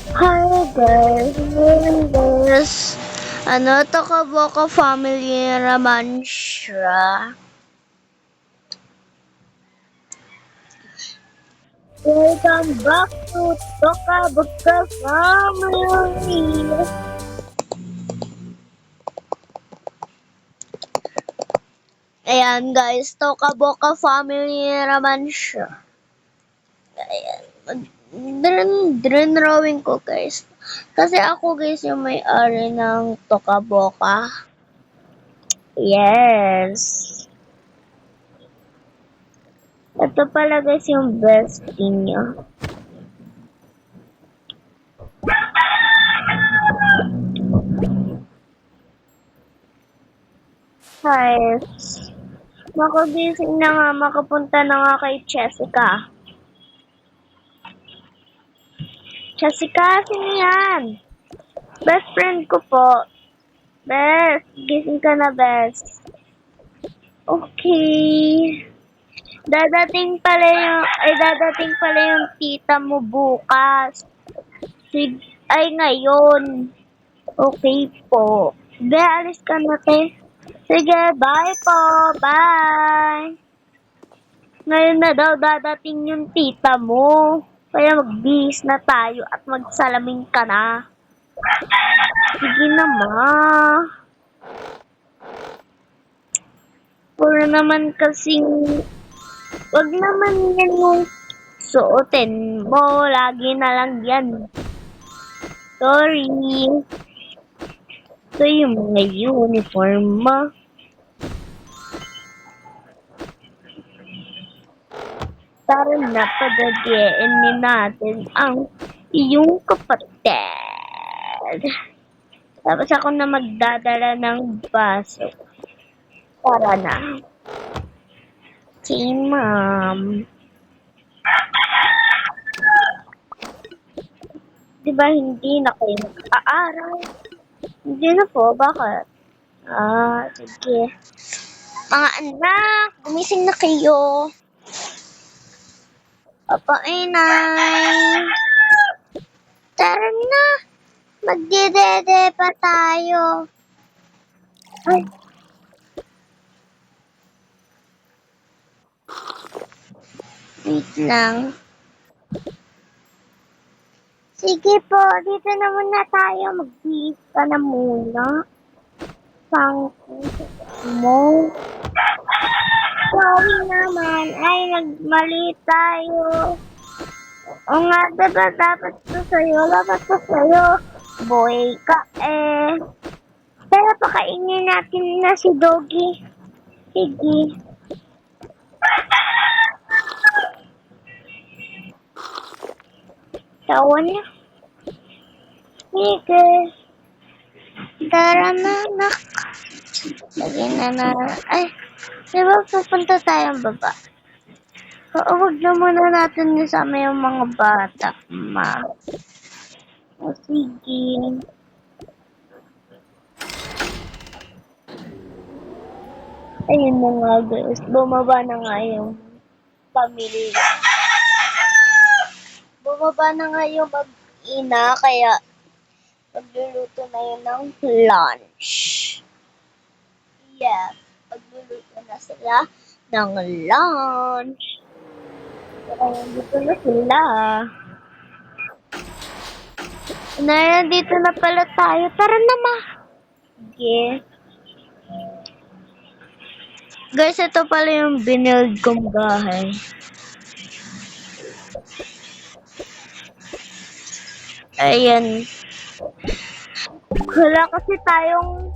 Hi guys, ngayon guys, Tokaboka family naman siya. Welcome back to Tokaboka family. Ayan guys, Tokaboka family naman siya. Ayan, drawing ko guys. Kasi ako guys yung may-ari ng Tokaboka. Yes. Ito pala guys yung bestie niya. Guys, makagising na nga, makapunta na nga kay Jessica. Jessica, sino yan? Best friend ko po. Best, gising ka na, Best. Okay. Dadating pala yung tita mo bukas. Ay, ngayon. Okay po. Be, alis ka na, te. Sige, bye po. Bye. Ngayon na daw dadating yung tita mo. Kaya magbihis na tayo at magsalamin ka na. Sige na, ma. Puro naman kasing... Wag naman yan yung suotin mo. Lagi na lang yan. Sorry. Ito yung mga uniform mo. Tara na, padadiin natin ang iyong kapatid. Tapos ako na magdadala ng baso. Tara na. Okay, ma'am. Diba hindi na kayo mag-aaral? Hindi na po, bakit? Sige. Mga anak, gumising na kayo. Papa, inay. Tara na. Magdidede pa tayo. Ay. Wait lang. Sige po, dito na muna tayo. Mag-beat ka na muna. Sangko mo. Sorry naman. Ay, nagmali tayo. O nga, diba dapat to sa'yo? Dapat to sa'yo. Boy ka eh. Pero pakainin natin na si Doggy. Sige. Tawa niya. Sige. Tara na, anak. Lagyan na. Ay, diba pupunta tayong baba? Oo, wag na muna natin isama yung mga bata, ma. O, sige. Ayun na nga, guys. Bumaba na nga yung pamilya. Bumaba na nga yung mag-ina, kaya magluluto na yun ng lunch. Yes, magluluto na sila ng lunch. Kaya dito na sila. Nandito na pala tayo. Tara na, ma. Sige. Guys, ito pala yung binild kong bahay. Ayan. Wala kasi tayong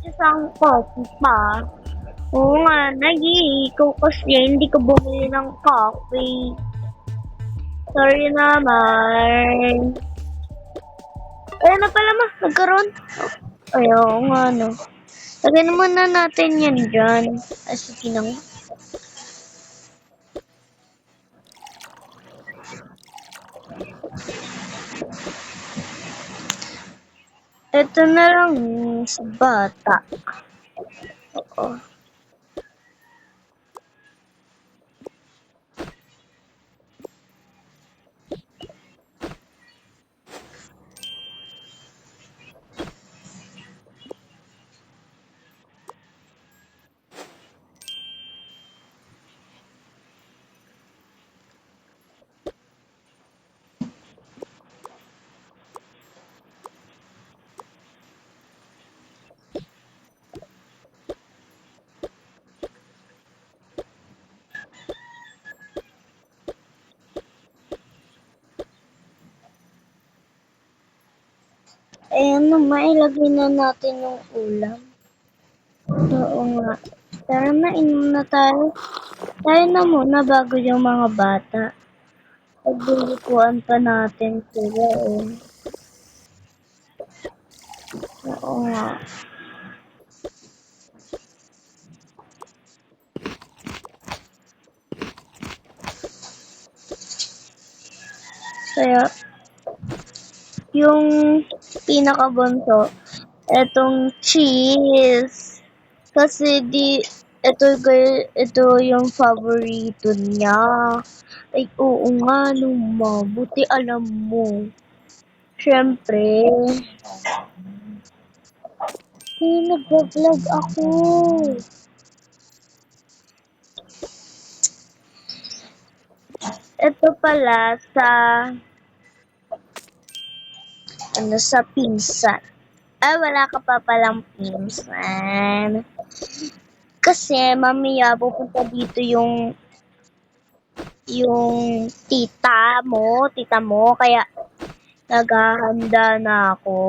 isang coffee pa. Oo nga, nag-iikaw kasi hindi ko bumili ng coffee. Sorry naman. Ayan na pala, ma. Nagkaroon. Ayaw nga, no. Lagyan muna natin yan dyan. Ay, sige na nga. Ito na lang sa bata. Oo. Ayan na, mailagay na natin yung ulam. Oo nga. Tara na, inom na tayo. Tayo na muna bago yung mga bata. Paglulutuan pa natin sila eh. Oo nga. Kaya, yung pinakabunso, etong cheese. Kasi ito yung favorito niya. Ay, oo nga, Luma. Buti alam mo. Siyempre, nagbablog ako. Ito pala sa pinsan. Ay, wala ka pa palang pinsan. Kasi, mamaya pupunta dito yung tita mo, kaya naghahanda na ako.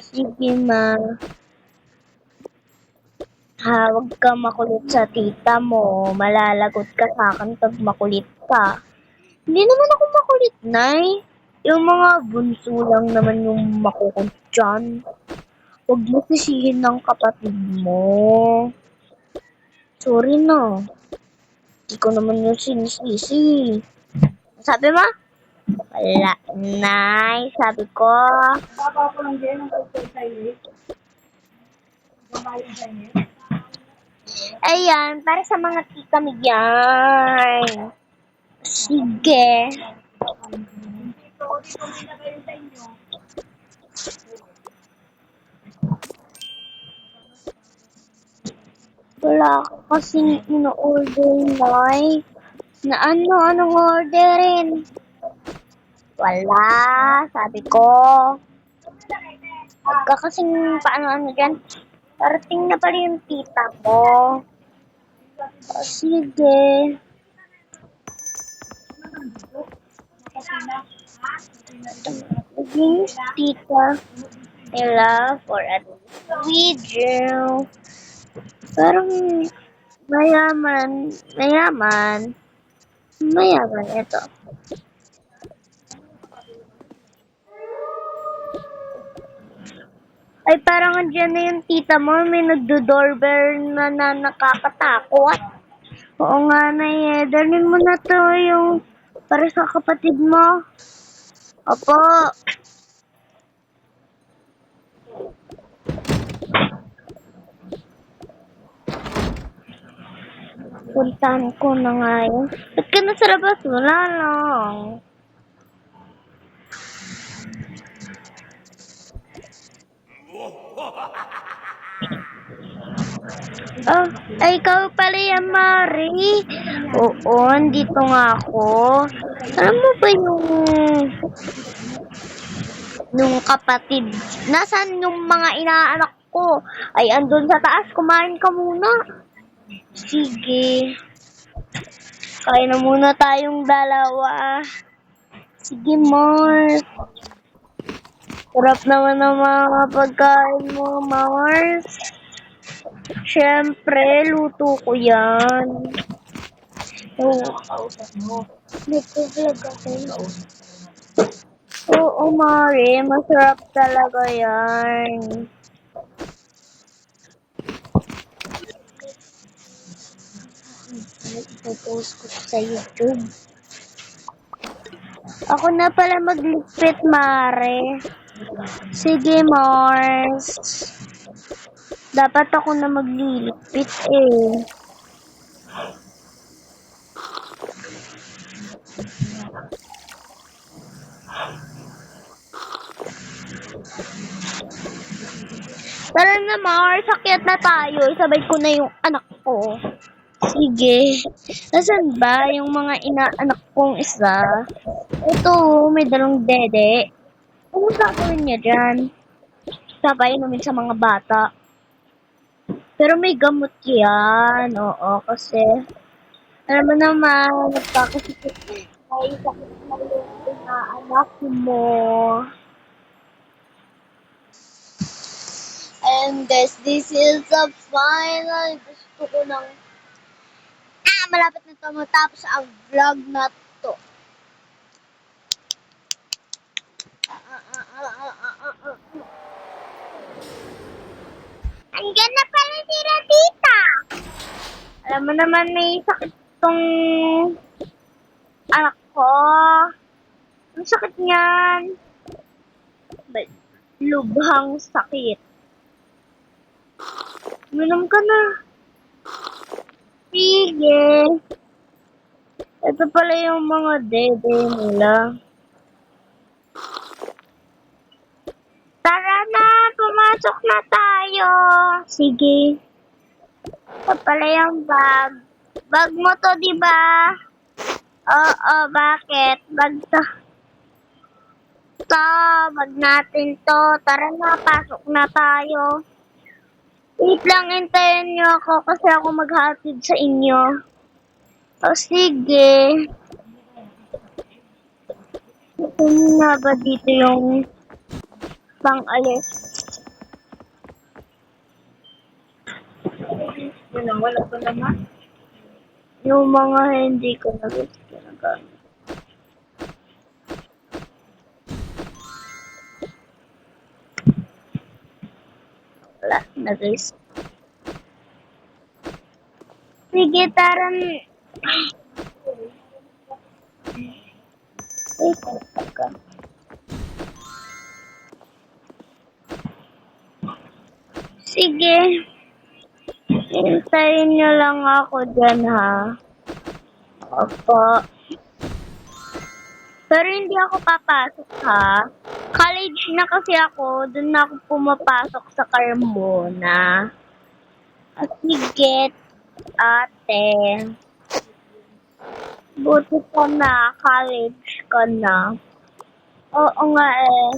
Sige ma. Huwag ka makulit sa tita mo. Malalagot ka sa akin pag makulit ka. Hindi naman ako makulit, Nay. Yung mga bunso lang naman yung makukulit dyan. Huwag mo sisihin ng kapatid mo. Sorry na. Hindi ko naman yung sinisisi. Sabi mo? Wala, Nay. Sabi ko. Ayan, para sa mga tita mo yan. Sige. Wala ka kasing ino-order, Nay. Na anong orderin? Wala, sabi ko. Huwag ka kasing paano dyan. Parating na pala yung tita mo. Sige. Naging tita nila for a video. Parang mayaman ito. Ay, parang andyan na yung tita mo, may nagdo-doorbell na nakakatakot. Oo nga na eh, dalhin mo na to yung para sa kapatid mo. Opo. Puntahan ko na nga yun. Ba't ka nasa labas? Wala lang. Oh, ay ikaw pala yan, Mari. Oo, dito nga ako. Alam mo ba nung kapatid? Nasaan yung mga inaanak ko? Ay, andun sa taas. Kumain ka muna. Sige. Kain na muna tayong dalawa. Sige, Mars. Sarap naman ng mga pagkain mo, Mars. Siyempre, luto ko yan. Nagpo-vlog ako. Oo, Mari. Masarap talaga yan. Ipopost ko sa YouTube. Ako na pala magligpit, Mare. Sige, Mars. Dapat ako na magliligpit eh. Tara na, Mars. Akyat na tayo. Isabay ko na yung anak ko. Sige. Nasaan ba yung mga inaanak kong isa? Ito, may dalawang dede. Ano gagawin niya dyan? Sabay inumin sa mga bata. Pero may gamot yan. Oo, kasi alam mo naman, nagkakasakit ay sakit na yung inaanak mo. And guys, this is the final. Gusto ko ng... malapit na ito matapos ang vlog na to. Andiyan na pala sila tita. Alam mo naman may sakit tong anak ko. Ang sakit niyan. Lubhang sakit. Minom ka na. Sige. Ito pala yung mga dede nila. Tara na, pumasok na tayo. Sige. Ito pala yung bag. Bag mo to, di ba? Oo, bakit? Bag to. Ito, bag natin to. Tara na, pasok na tayo. Wait lang, hintayin niyo ako kasi ako maghatid sa inyo. O sige. Ito na ba dito yung pang-alis? Yun, wala pa naman. Yung mga hindi ko na gusto ginagamit. Wala na guys. Sige, tara. Teka. Sige. Hintayin niyo lang ako dyan, ha? Opo. Pero hindi ako papasok, ha? College na kasi ako. Doon na ako pumapasok sa Carmona. Sige, ate. Buti ka na. College ka na. Oo nga eh.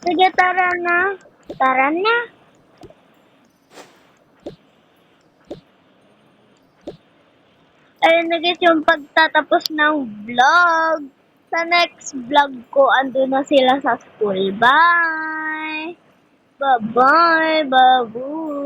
Sige, tara na. Tara na. Ayun na guys yung pagtatapos ng vlog. Sa next vlog ko, ando na sila sa school. Bye! Bye-bye, babu!